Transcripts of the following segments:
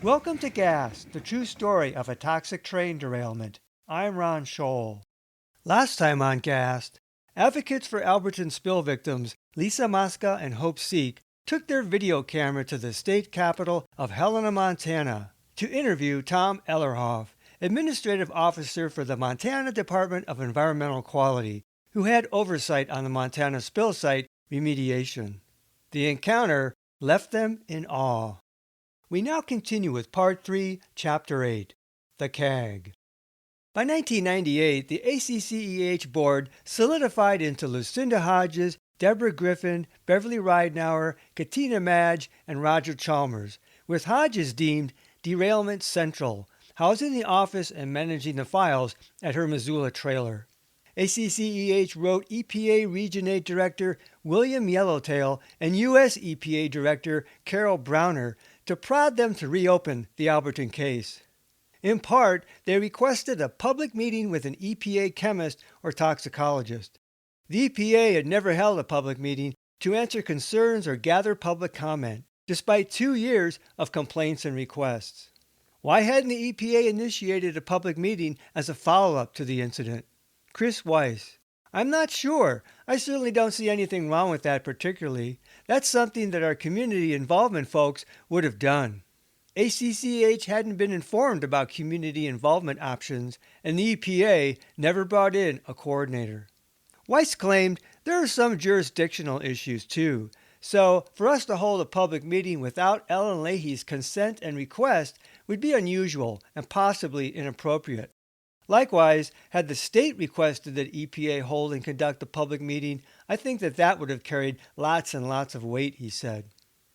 Welcome to Gas, the true story of a toxic train derailment. I'm Ron Scholl. Last time on Gas, advocates for Alberton spill victims Lisa Mosca and Hope Seek took their video camera to the state capital of Helena, Montana, to interview Tom Ellerhoff, administrative officer for the Montana Department of Environmental Quality, who had oversight on the Montana spill site remediation. The encounter left them in awe. We now continue with Part 3, Chapter 8, the CAG. By 1998, the ACCEH board solidified into Lucinda Hodges, Deborah Griffin, Beverly Ridenauer, Katina Madge, and Roger Chalmers, with Hodges deemed derailment central, housing the office and managing the files at her Missoula trailer. ACCEH wrote EPA Region 8 Director William Yellowtail and U.S. EPA Director Carol Browner to prod them to reopen the Alberton case. In part, they requested a public meeting with an EPA chemist or toxicologist. The EPA had never held a public meeting to answer concerns or gather public comment, despite 2 years of complaints and requests. Why hadn't the EPA initiated a public meeting as a follow-up to the incident? Chris Weiss: I'm not sure. I certainly don't see anything wrong with that particularly. That's something that our community involvement folks would have done. ACCEH hadn't been informed about community involvement options, and the EPA never brought in a coordinator. Weiss claimed there are some jurisdictional issues too, so for us to hold a public meeting without Ellen Leahy's consent and request would be unusual and possibly inappropriate. Likewise, had the state requested that EPA hold and conduct a public meeting, I think that would have carried lots and lots of weight, he said.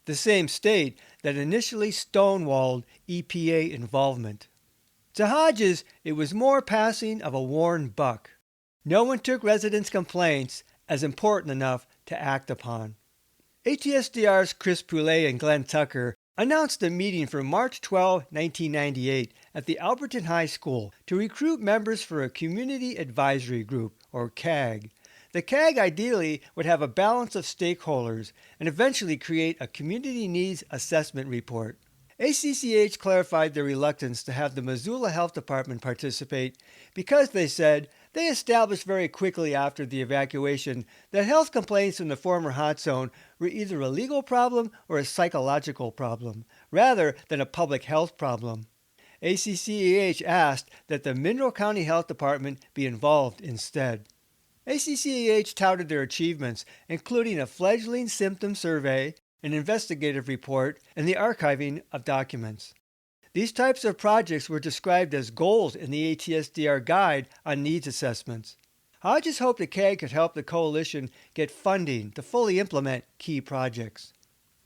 The same state that initially stonewalled EPA involvement. To Hodges, it was more passing of a worn buck. No one took residents' complaints as important enough to act upon. ATSDR's Chris Poulet and Glenn Tucker announced a meeting for March 12, 1998 at the Alberton High School to recruit members for a Community Advisory Group, or CAG. The CAG ideally would have a balance of stakeholders and eventually create a Community Needs Assessment Report. ACCEH clarified their reluctance to have the Missoula Health Department participate because, they said, they established very quickly after the evacuation that health complaints in the former hot zone were either a legal problem or a psychological problem, rather than a public health problem. ACCEH asked that the Mineral County Health Department be involved instead. ACCEH touted their achievements, including a fledgling symptom survey, an investigative report, and the archiving of documents. These types of projects were described as goals in the ATSDR Guide on Needs Assessments. Hodges hoped the CAG could help the coalition get funding to fully implement key projects.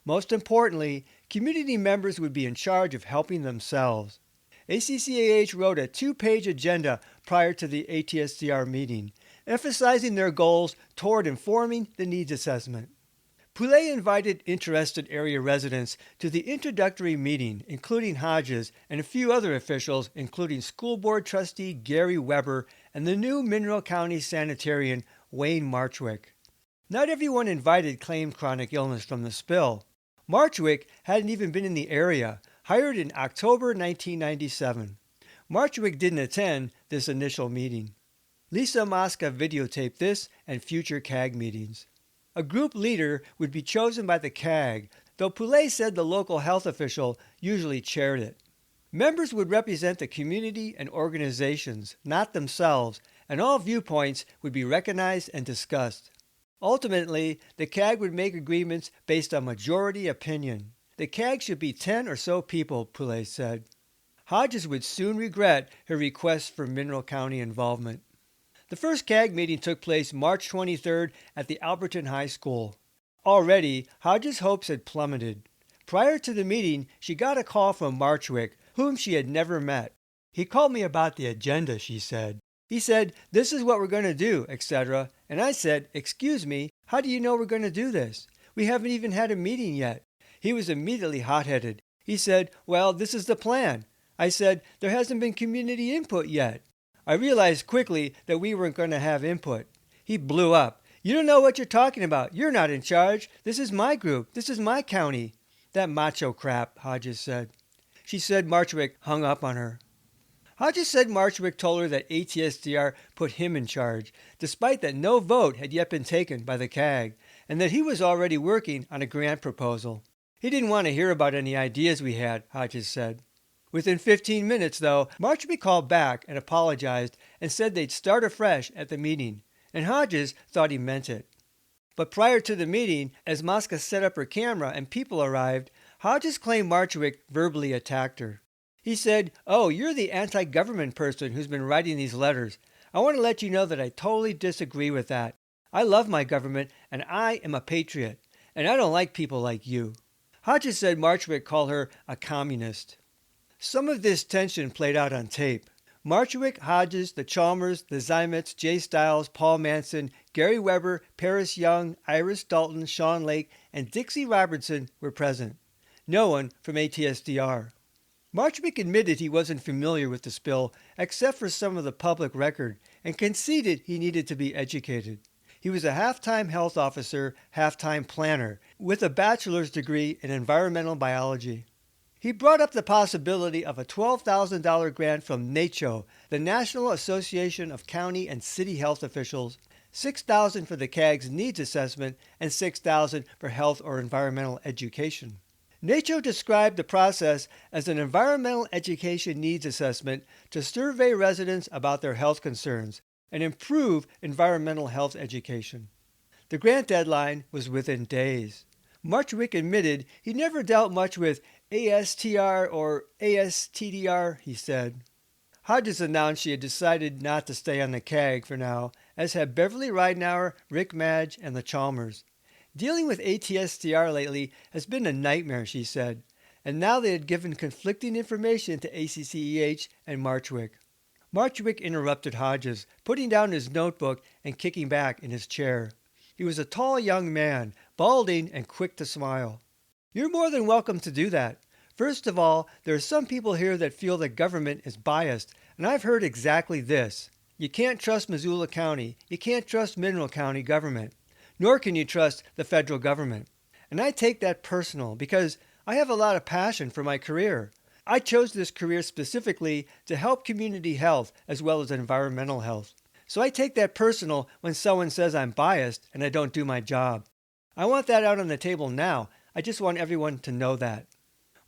Most importantly, community members would be in charge of helping themselves. ACCEH wrote a 2-page agenda prior to the ATSDR meeting, emphasizing their goals toward informing the needs assessment. Poulet invited interested area residents to the introductory meeting, including Hodges and a few other officials, including School Board Trustee Gary Weber and the new Mineral County Sanitarian Wayne Marchwick. Not everyone invited claimed chronic illness from the spill. Marchwick hadn't even been in the area, hired in October 1997. Marchwick didn't attend this initial meeting. Lisa Mosca videotaped this and future CAG meetings. A group leader would be chosen by the CAG, though Poulet said the local health official usually chaired it. Members would represent the community and organizations, not themselves, and all viewpoints would be recognized and discussed. Ultimately, the CAG would make agreements based on majority opinion. The CAG should be 10 or so people, Poulet said. Hodges would soon regret her request for Mineral County involvement. The first CAG meeting took place March 23rd at the Alberton High School. Already, Hodges' hopes had plummeted. Prior to the meeting, she got a call from Marchwick, whom she had never met. He called me about the agenda, she said. He said, "This is what we're going to do, etc." And I said, "Excuse me, how do you know we're going to do this? We haven't even had a meeting yet." He was immediately hot-headed. He said, "Well, this is the plan." I said, "There hasn't been community input yet." I realized quickly that we weren't going to have input. He blew up. "You don't know what you're talking about. You're not in charge. This is my group. This is my county." That macho crap, Hodges said. She said Marchwick hung up on her. Hodges said Marchwick told her that ATSDR put him in charge, despite that no vote had yet been taken by the CAG, and that he was already working on a grant proposal. He didn't want to hear about any ideas we had, Hodges said. Within 15 minutes, though, Marchwick called back and apologized and said they'd start afresh at the meeting, and Hodges thought he meant it. But prior to the meeting, as Mosca set up her camera and people arrived, Hodges claimed Marchwick verbally attacked her. He said, "Oh, you're the anti-government person who's been writing these letters. I want to let you know that I totally disagree with that. I love my government, and I am a patriot, and I don't like people like you." Hodges said Marchwick called her a communist. Some of this tension played out on tape. Marchwick, Hodges, the Chalmers, the Zimetz, Jay Stiles, Paul Manson, Gary Weber, Paris Young, Iris Dalton, Sean Lake, and Dixie Robertson were present. No one from ATSDR. Marchwick admitted he wasn't familiar with the spill except for some of the public record and conceded he needed to be educated. He was a half-time health officer, half-time planner, with a bachelor's degree in environmental biology. He brought up the possibility of a $12,000 grant from NACCHO, the National Association of County and City Health Officials, $6,000 for the CAG's needs assessment, and $6,000 for health or environmental education. NACCHO described the process as an environmental education needs assessment to survey residents about their health concerns and improve environmental health education. The grant deadline was within days. Marchwick admitted he never dealt much with ASTR or ASTDR, he said. Hodges announced she had decided not to stay on the CAG for now, as had Beverly Ridenour, Rick Madge, and the Chalmers. Dealing with ATSDR lately has been a nightmare, she said, and now they had given conflicting information to ACCEH and Marchwick. Marchwick interrupted Hodges, putting down his notebook and kicking back in his chair. He was a tall young man, balding and quick to smile. "You're more than welcome to do that. First of all, there are some people here that feel that government is biased, and I've heard exactly this. You can't trust Missoula County. You can't trust Mineral County government. Nor can you trust the federal government. And I take that personal because I have a lot of passion for my career. I chose this career specifically to help community health as well as environmental health. So I take that personal when someone says I'm biased and I don't do my job. I want that out on the table now. I just want everyone to know that."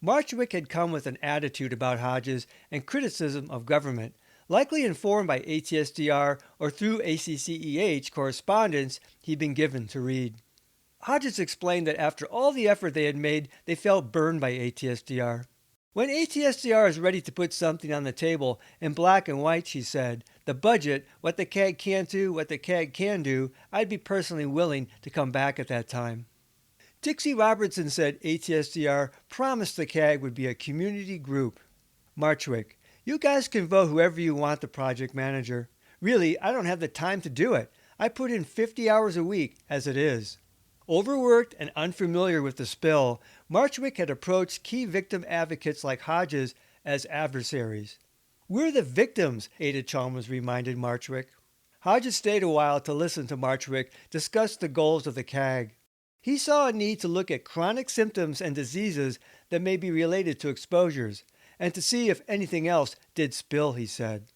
Marchwick had come with an attitude about Hodges and criticism of government, likely informed by ATSDR or through ACCEH correspondence he'd been given to read. Hodges explained that after all the effort they had made, they felt burned by ATSDR. "When ATSDR is ready to put something on the table in black and white," she said, "the budget, what the CAG can't do, what the CAG can do, I'd be personally willing to come back at that time." Dixie Robertson said ATSDR promised the CAG would be a community group. Marchwick: "You guys can vote whoever you want the project manager. Really, I don't have the time to do it. I put in 50 hours a week as it is." Overworked and unfamiliar with the spill, Marchwick had approached key victim advocates like Hodges as adversaries. "We're the victims," Ada Chalmers reminded Marchwick. Hodges stayed a while to listen to Marchwick discuss the goals of the CAG. He saw a need to look at chronic symptoms and diseases that may be related to exposures, and to see if anything else did spill, he said.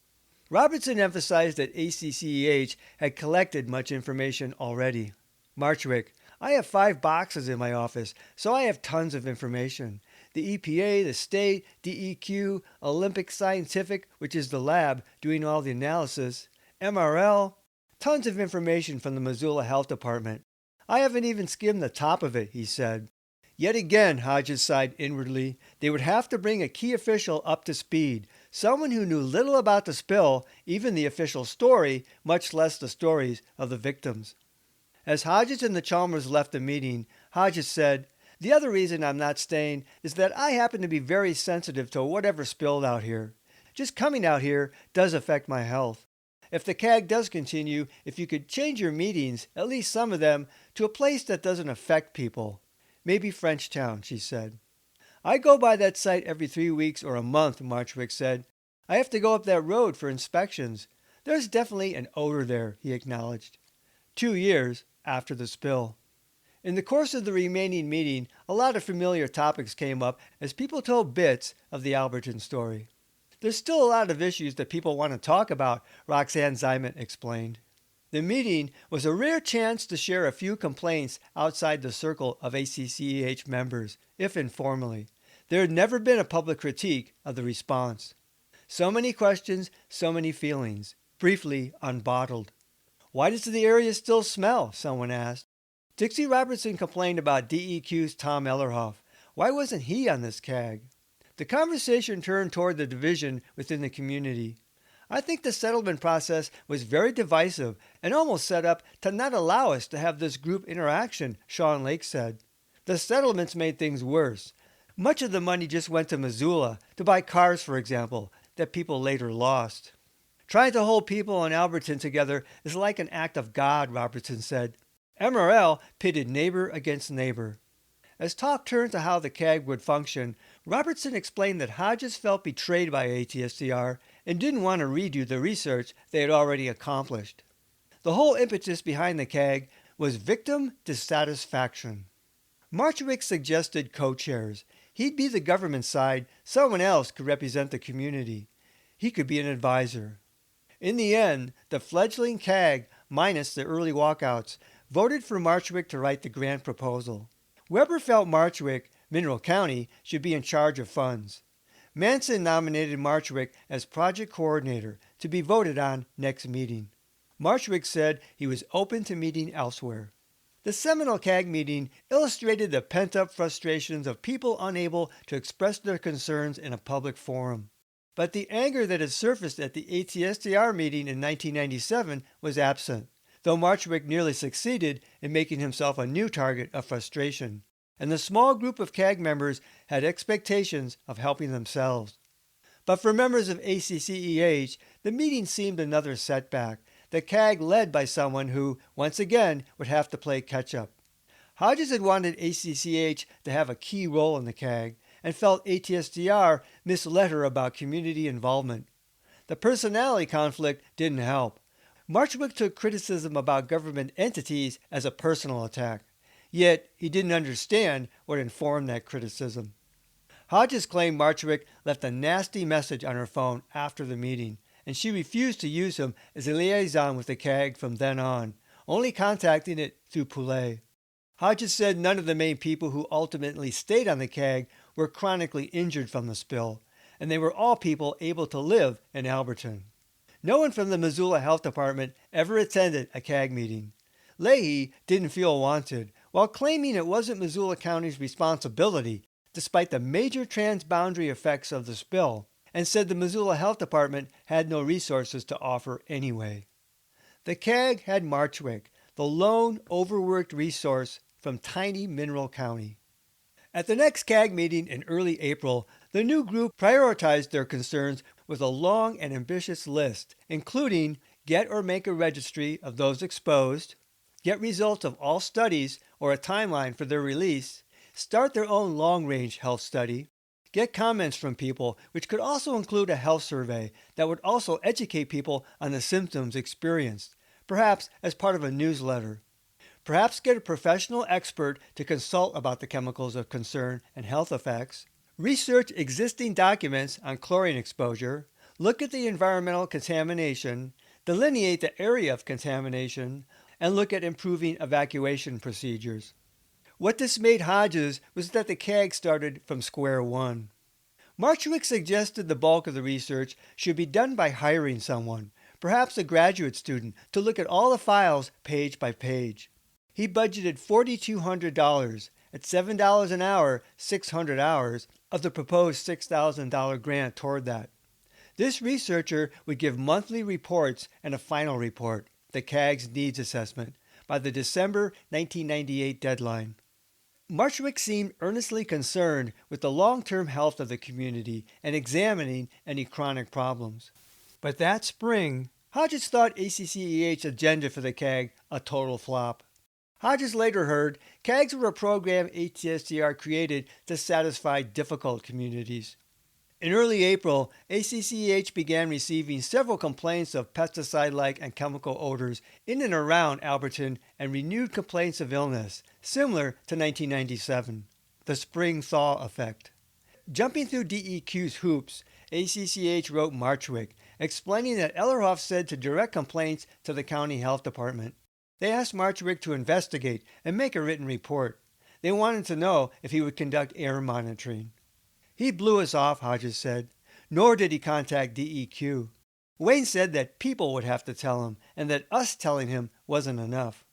Robertson emphasized that ACCEH had collected much information already. Marchwick: "I have 5 boxes in my office, so I have tons of information. The EPA, the state, DEQ, Olympic Scientific, which is the lab doing all the analysis, MRL, tons of information from the Missoula Health Department. I haven't even skimmed the top of it," he said. Yet again, Hodges sighed inwardly, they would have to bring a key official up to speed, someone who knew little about the spill, even the official story, much less the stories of the victims. As Hodges and the Chalmers left the meeting, Hodges said, "The other reason I'm not staying is that I happen to be very sensitive to whatever spilled out here. Just coming out here does affect my health. If the CAG does continue, if you could change your meetings, at least some of them, to a place that doesn't affect people. Maybe Frenchtown," she said. "I go by that site every 3 weeks or a month," Marchwick said. "I have to go up that road for inspections. There's definitely an odor there," he acknowledged. 2 years after the spill. In the course of the remaining meeting, a lot of familiar topics came up as people told bits of the Alberton story. There's still a lot of issues that people want to talk about, Roxanne Zyment explained. The meeting was a rare chance to share a few complaints outside the circle of ACCEH members, if informally. There had never been a public critique of the response. So many questions, so many feelings, briefly unbottled. Why does the area still smell? Someone asked. Dixie Robertson complained about DEQ's Tom Ellerhoff. Why wasn't he on this CAG? The conversation turned toward the division within the community. I think the settlement process was very divisive and almost set up to not allow us to have this group interaction, Sean Lake said. The settlements made things worse. Much of the money just went to Missoula, to buy cars, for example, that people later lost. Trying to hold people in Alberton together is like an act of God, Robertson said. MRL pitted neighbor against neighbor. As talk turned to how the CAG would function, Robertson explained that Hodges felt betrayed by ATSDR and didn't want to redo the research they had already accomplished. The whole impetus behind the CAG was victim dissatisfaction. Marchwick suggested co-chairs. He'd be the government side, someone else could represent the community. He could be an advisor. In the end, the fledgling CAG, minus the early walkouts, voted for Marchwick to write the grant proposal. Weber felt Marchwick, Mineral County, should be in charge of funds. Manson nominated Marchwick as project coordinator to be voted on next meeting. Marchwick said he was open to meeting elsewhere. The seminal CAG meeting illustrated the pent-up frustrations of people unable to express their concerns in a public forum. But the anger that had surfaced at the ATSDR meeting in 1997 was absent, though Marchwick nearly succeeded in making himself a new target of frustration, and the small group of CAG members had expectations of helping themselves. But for members of ACCEH, the meeting seemed another setback, the CAG led by someone who, once again, would have to play catch-up. Hodges had wanted ACCEH to have a key role in the CAG, and felt ATSDR misled her about community involvement. The personality conflict didn't help. Marchwick took criticism about government entities as a personal attack, yet he didn't understand what informed that criticism. Hodges claimed Marchwick left a nasty message on her phone after the meeting, and she refused to use him as a liaison with the CAG from then on, only contacting it through Poulet. Hodges said none of the main people who ultimately stayed on the CAG were chronically injured from the spill, and they were all people able to live in Alberton. No one from the Missoula Health Department ever attended a CAG meeting. Leahy didn't feel wanted, while claiming it wasn't Missoula County's responsibility, despite the major transboundary effects of the spill, and said the Missoula Health Department had no resources to offer anyway. The CAG had Marchwick, the lone overworked resource from tiny Mineral County. At the next CAG meeting in early April, the new group prioritized their concerns with a long and ambitious list, including get or make a registry of those exposed, get results of all studies or a timeline for their release, start their own long-range health study, get comments from people, which could also include a health survey that would also educate people on the symptoms experienced, perhaps as part of a newsletter. Perhaps get a professional expert to consult about the chemicals of concern and health effects, research existing documents on chlorine exposure, look at the environmental contamination, delineate the area of contamination, and look at improving evacuation procedures. What dismayed Hodges was that the CAG started from square one. Marchwick suggested the bulk of the research should be done by hiring someone, perhaps a graduate student, to look at all the files page by page. He budgeted $4,200, at $7 an hour, 600 hours, of the proposed $6,000 grant toward that. This researcher would give monthly reports and a final report, the CAG's needs assessment, by the December 1998 deadline. Marchwick seemed earnestly concerned with the long-term health of the community and examining any chronic problems. But that spring, Hodges thought ACCEH's agenda for the CAG a total flop. Hodges later heard CAGs were a program ATSDR created to satisfy difficult communities. In early April, ACCEH began receiving several complaints of pesticide-like and chemical odors in and around Alberton and renewed complaints of illness, similar to 1997, the spring thaw effect. Jumping through DEQ's hoops, ACCEH wrote Marchwick, explaining that Ellerhoff said to direct complaints to the county health department. They asked Marchwick to investigate and make a written report. They wanted to know if he would conduct air monitoring. He blew us off, Hodges said, nor did he contact DEQ. Wayne said that people would have to tell him, and that us telling him wasn't enough.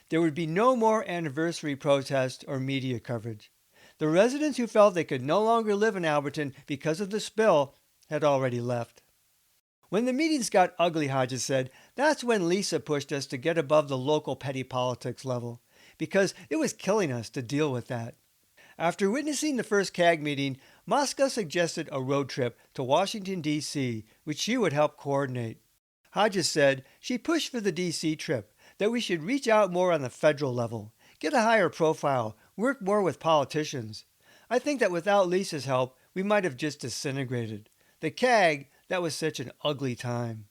There would be no more anniversary protests or media coverage. The residents who felt they could no longer live in Alberton because of the spill had already left. When the meetings got ugly, Hodges said, that's when Lisa pushed us to get above the local petty politics level, because it was killing us to deal with that. After witnessing the first CAG meeting, Mosca suggested a road trip to Washington, D.C., which she would help coordinate. Hodges said she pushed for the D.C. trip, that we should reach out more on the federal level, get a higher profile, work more with politicians. I think that without Lisa's help, we might have just disintegrated. The CAG, that was such an ugly time.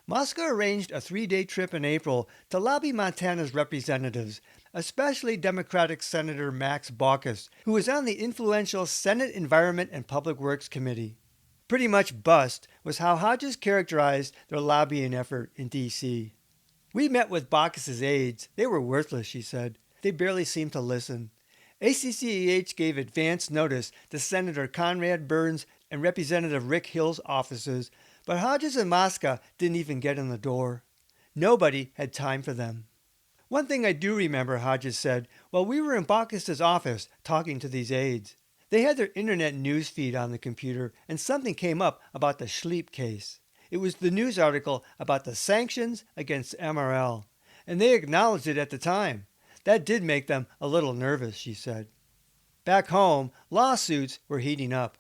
Mosca arranged a 3-day trip in April to lobby Montana's representatives, especially Democratic Senator Max Baucus, who was on the influential Senate Environment and Public Works Committee. Pretty much bust was how Hodges characterized their lobbying effort in D.C. We met with Baucus's aides. They were worthless, she said. They barely seemed to listen. ACCEH gave advance notice to Senator Conrad Burns and Representative Rick Hill's offices, but Hodges and Mosca didn't even get in the door. Nobody had time for them. One thing I do remember, Hodges said, while we were in Baucus's office talking to these aides. They had their internet news feed on the computer, and something came up about the Schleep case. It was the news article about the sanctions against MRL, and they acknowledged it at the time. That did make them a little nervous, she said. Back home, lawsuits were heating up.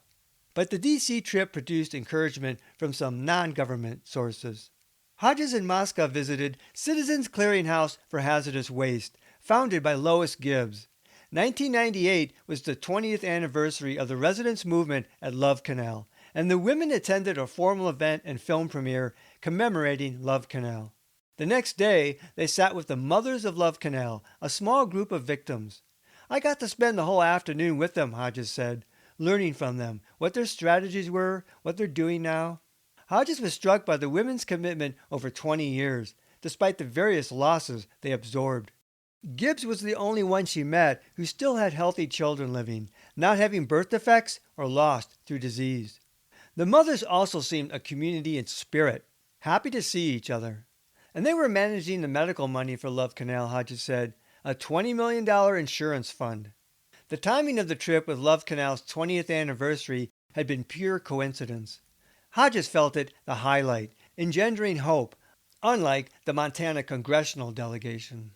But the D.C. trip produced encouragement from some non-government sources. Hodges and Mosca visited Citizens Clearinghouse for Hazardous Waste, founded by Lois Gibbs. 1998 was the 20th anniversary of the residents' movement at Love Canal, and the women attended a formal event and film premiere commemorating Love Canal. The next day, they sat with the Mothers of Love Canal, a small group of victims. I got to spend the whole afternoon with them, Hodges said, learning from them, what their strategies were, what they're doing now. Hodges was struck by the women's commitment over 20 years, despite the various losses they absorbed. Gibbs was the only one she met who still had healthy children living, not having birth defects or lost through disease. The mothers also seemed a community in spirit, happy to see each other. And they were managing the medical money for Love Canal, Hodges said, a $20 million insurance fund. The timing of the trip with Love Canal's 20th anniversary had been pure coincidence. Hodges felt it the highlight, engendering hope, unlike the Montana congressional delegation.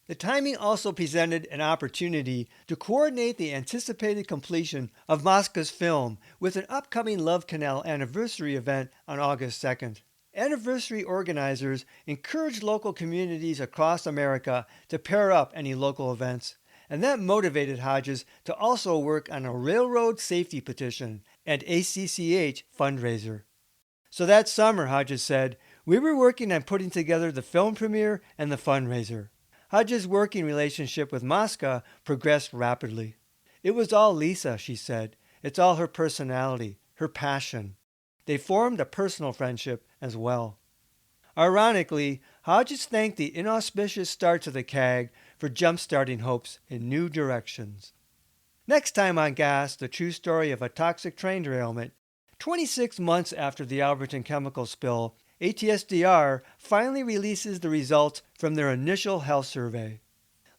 The timing also presented an opportunity to coordinate the anticipated completion of Mosca's film with an upcoming Love Canal anniversary event on August 2nd. Anniversary organizers encouraged local communities across America to pair up any local events, and that motivated Hodges to also work on a railroad safety petition and ACCEH fundraiser. So that summer, Hodges said, we were working on putting together the film premiere and the fundraiser. Hodges' working relationship with Mosca progressed rapidly. It was all Lisa, she said. It's all her personality, her passion. They formed a personal friendship as well. Ironically, Hodges thanked the inauspicious start to the CAG for jump-starting hopes in new directions. Next time on Gas, the true story of a toxic train derailment. 26 months after the Alberton chemical spill, ATSDR finally releases the results from their initial health survey.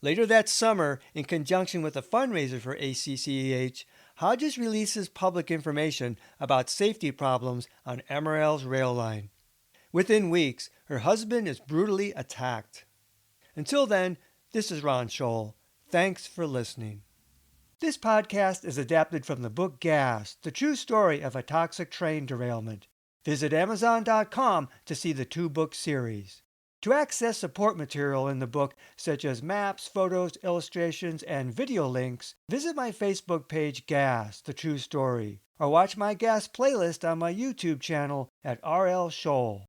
Later that summer, in conjunction with a fundraiser for ACCEH, Hodges releases public information about safety problems on MRL's rail line. Within weeks, her husband is brutally attacked. Until then, this is Ron Scholl. Thanks for listening. This podcast is adapted from the book Gas, the true story of a toxic train derailment. Visit Amazon.com to see the 2-book series. To access support material in the book, such as maps, photos, illustrations, and video links, visit my Facebook page Gas, The True Story, or watch my Gas playlist on my YouTube channel at RL Scholl.